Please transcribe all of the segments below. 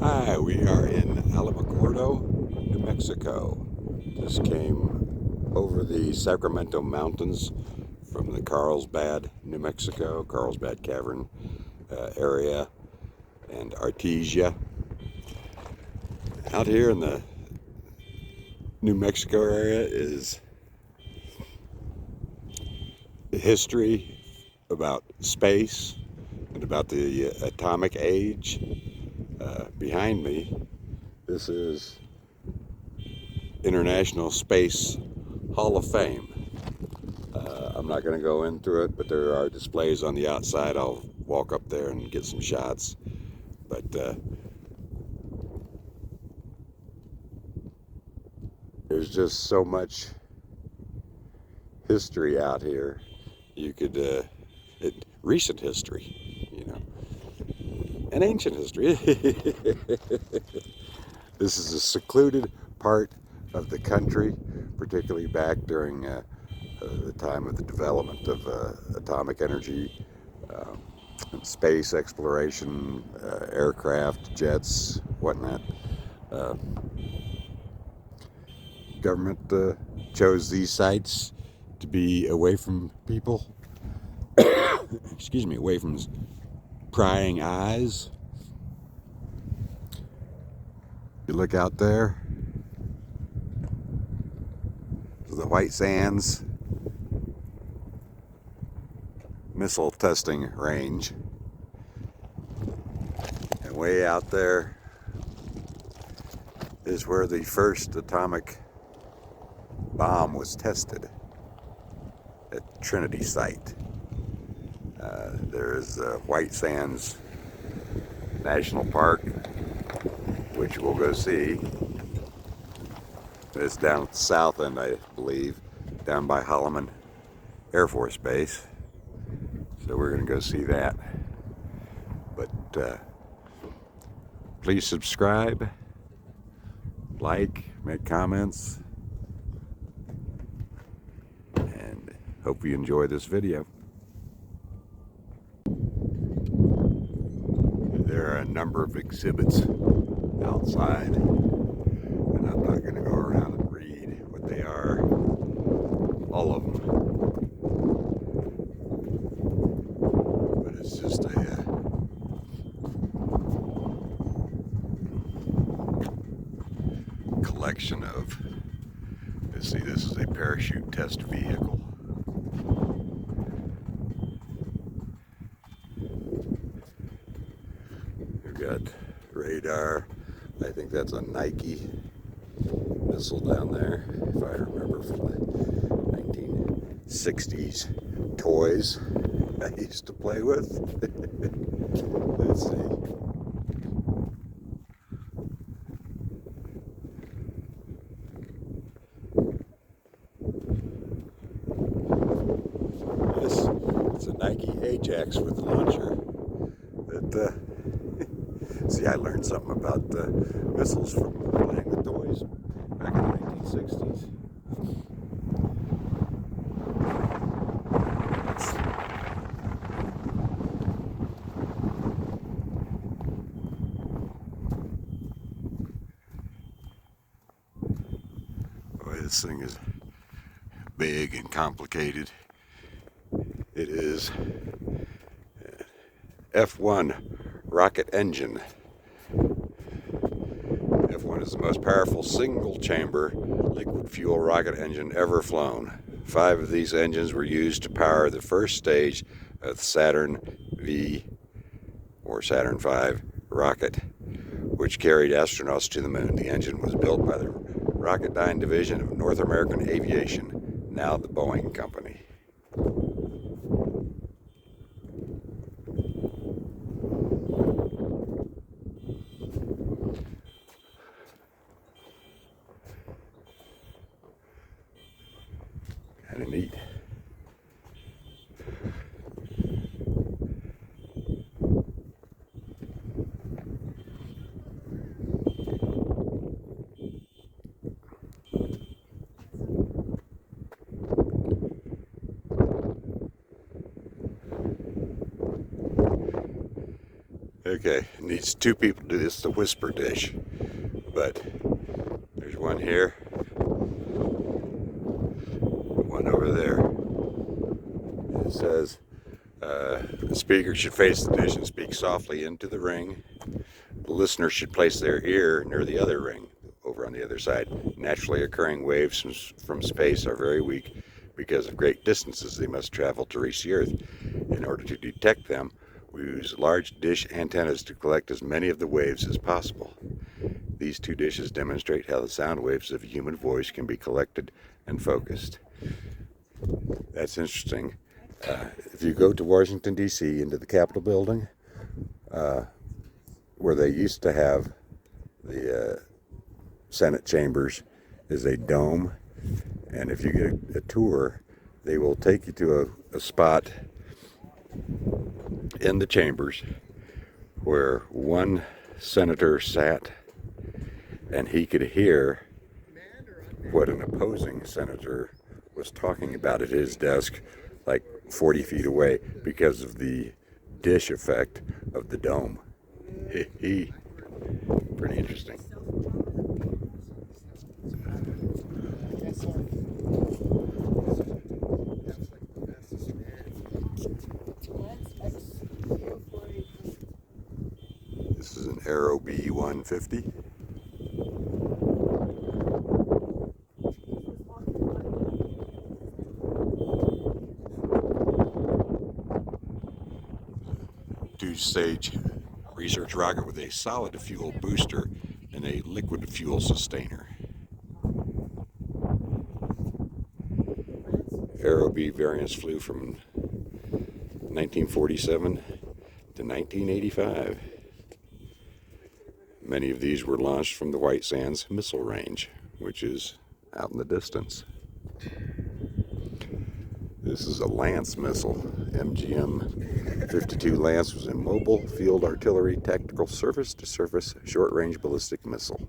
Hi, we are in Alamogordo, New Mexico. Just came over the Sacramento Mountains from the Carlsbad, New Mexico, Carlsbad Cavern area, and Artesia. Out here in the New Mexico area is history about space and about the atomic age. Behind me, this is International Space Hall of Fame. I'm not going to go into it, but there are displays on the outside. I'll walk up there and get some shots. But there's just so much history out here. You could, recent history, you know, and ancient history. This is a secluded part of the country, particularly back during the time of the development of atomic energy, space exploration, aircraft, jets, whatnot. Government chose these sites to be away from people, excuse me, away from prying eyes. You look out there, the White Sands missile testing range, and way out there is where the first atomic bomb was tested at Trinity site. There's White Sands National Park, which we'll go see. It's down at the south end, I believe, down by Holloman Air Force Base. So we're going to go see that. But please subscribe, like, make comments, and hope you enjoy this video. There are a number of exhibits outside, and I'm not going to go around and read what they are, all of them, but it's just a collection of, let's see, this is a parachute test vehicle. We've got radar. I think that's a Nike missile down there, if I remember from the 1960s toys I used to play with. Let's see. It's a Nike Ajax with launcher. That see, I learned something about missiles from playing with toys back in the 1960s. Boy, this thing is big and complicated. It is F1 rocket engine. F1 is the most powerful single-chamber liquid fuel rocket engine ever flown. 5 of these engines were used to power the first stage of the Saturn V or Saturn V rocket, which carried astronauts to the moon. The engine was built by the Rocketdyne division of North American Aviation, now the Boeing Company. Kind of neat. Okay, it needs two people to do this, the whisper dish. But there's one here, one over there. It says the speaker should face the dish and speak softly into the ring. The listener should place their ear near the other ring, over on the other side. Naturally occurring waves from space are very weak because of great distances they must travel to reach the Earth. In order to detect them, we use large dish antennas to collect as many of the waves as possible. These two dishes demonstrate how the sound waves of a human voice can be collected and focused. That's interesting. If you go to Washington, D.C., into the Capitol building, where they used to have the Senate chambers, is a dome. And if you get a tour, they will take you to a spot in the chambers where one senator sat, and he could hear what an opposing senator was talking about at his desk like 40 feet away because of the dish effect of the dome. Pretty interesting. This is an Aero B150. Two-stage research rocket with a solid fuel booster and a liquid fuel sustainer. Aero B variants flew from 1947 to 1985. Many of these were launched from the White Sands Missile Range, which is out in the distance. This is a Lance missile. MGM-52 Lance was a mobile field artillery tactical surface-to-surface short-range ballistic missile.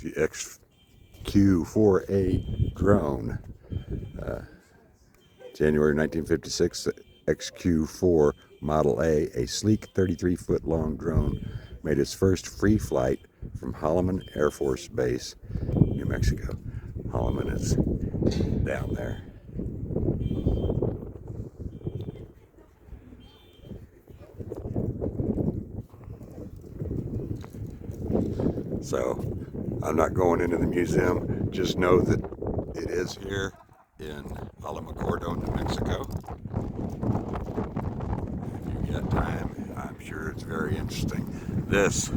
The XQ-4A drone. January 1956, the XQ-4 Model A sleek 33-foot-long drone, made its first free flight from Holloman Air Force Base, New Mexico. Holloman is down there. So, I'm not going into the museum, just know that it is here in Alamogordo, New Mexico. If you get time, I'm sure it's very interesting. This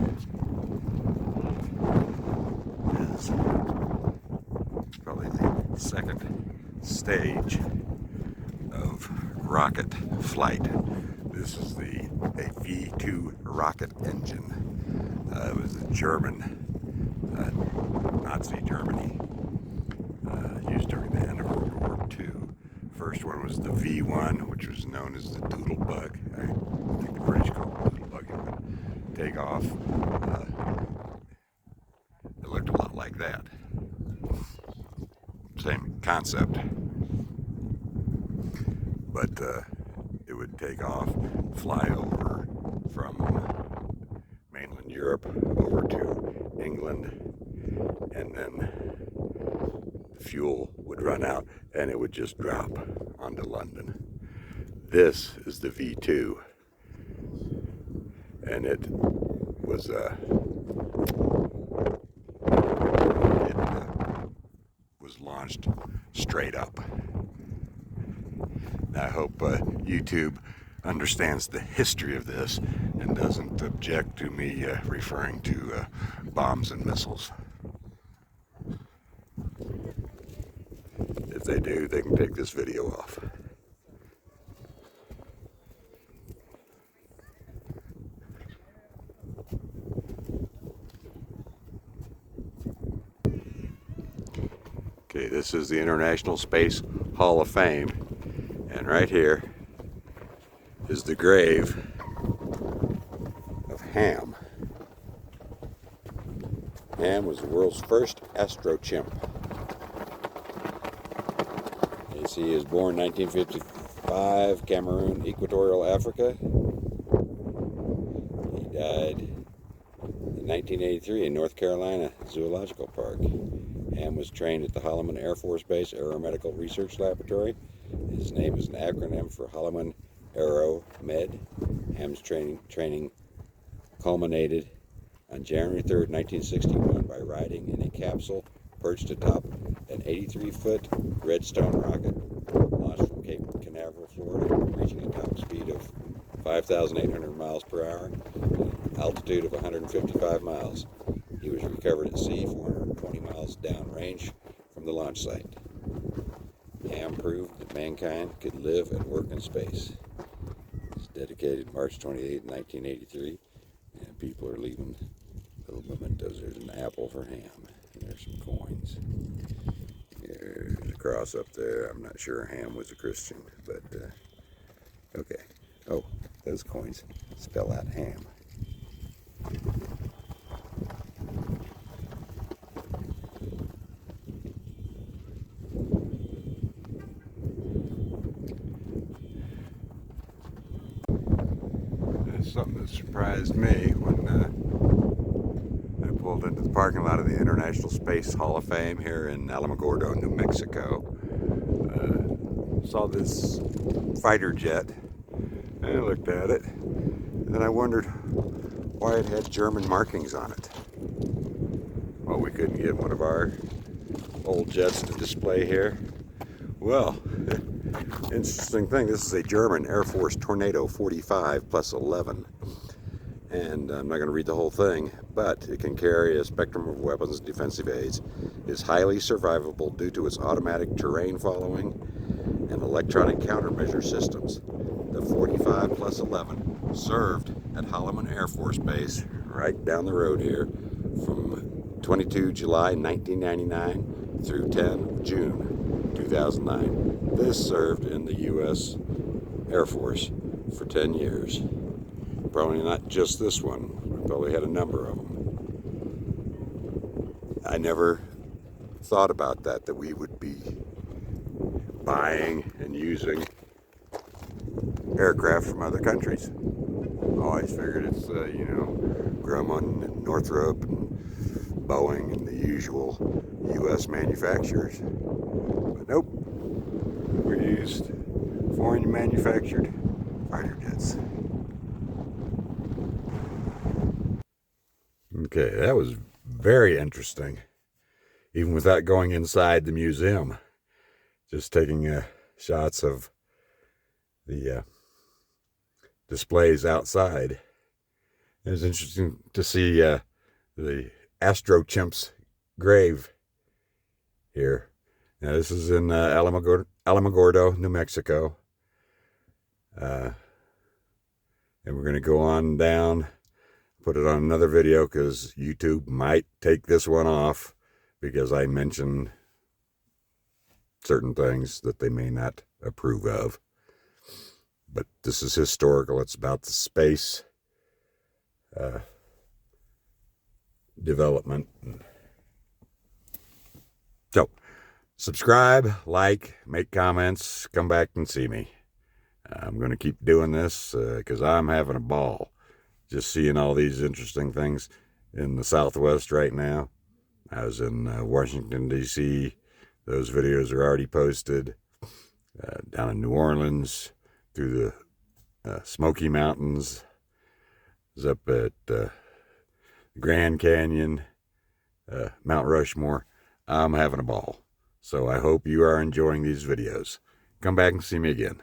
is probably the second stage of rocket flight. This is a V2 rocket engine. It was a German, Nazi Germany, used during the end of World War II. First one was the V1, which was known as the Doodlebug. I think the British called it Doodlebug. It would take off. It looked a lot like that. Same concept. But it would take off, fly over from mainland Europe over to England, and then the fuel would run out and it would just drop onto London. This is the V2, and it was launched straight up. I hope YouTube understands the history of this and doesn't object to me referring to bombs and missiles. If they do, they can take this video off. Okay, this This is the International Space Hall of Fame, and right here is the grave of Ham. Ham was the world's first astrochimp. You see, he was born 1955, Cameroon, Equatorial Africa. He died in 1983 in North Carolina Zoological Park. Ham was trained at the Holloman Air Force Base Aeromedical Research Laboratory. His name is an acronym for Holloman Aero Med. Ham's training culminated on January 3rd, 1961 by riding in a capsule perched atop an 83-foot Redstone rocket launched from Cape Canaveral, Florida, reaching a top speed of 5,800 miles per hour and an altitude of 155 miles. He was recovered at sea 420 miles downrange from the launch site. Ham proved that mankind could live and work in space. It's dedicated March 28, 1983, and people are leaving little mementos. There's an apple for Ham, and there's some coins. There's a cross up there. I'm not sure Ham was a Christian, but okay. Oh, those coins spell out Ham. Something that surprised me when I pulled into the parking lot of the International Space Hall of Fame here in Alamogordo, New Mexico. Saw this fighter jet, and I looked at it, and I wondered why it had German markings on it. Well, we couldn't get one of our old jets to display here. Well, interesting thing, this is a German Air Force Tornado 45 plus 11. And I'm not going to read the whole thing, but it can carry a spectrum of weapons and defensive aids. It is highly survivable due to its automatic terrain following and electronic countermeasure systems. The 45 plus 11 served at Holloman Air Force Base right down the road here from 22 July 1999 through 10 June 2009. This served in the U.S. Air Force for 10 years. Probably not just this one. We probably had a number of them. I never thought about that we would be buying and using aircraft from other countries. Always figured it's, Grumman and Northrop and Boeing and the usual U.S. manufacturers. But nope, we used foreign manufactured fighter jets. Okay, that was very interesting. Even without going inside the museum, just taking shots of the displays outside. It was interesting to see the Astrochimp's grave here. Now this is in Alamogordo, New Mexico. And we're going to go on down, put it on another video because YouTube might take this one off because I mention certain things that they may not approve of. But this is historical. It's about the space development. So, subscribe, like, make comments, come back and see me. I'm going to keep doing this because I'm having a ball just seeing all these interesting things in the Southwest right now. I was in Washington, D.C. Those videos are already posted. Down in New Orleans, through the Smoky Mountains. I was up at Grand Canyon, Mount Rushmore. I'm having a ball. So I hope you are enjoying these videos. Come back and see me again.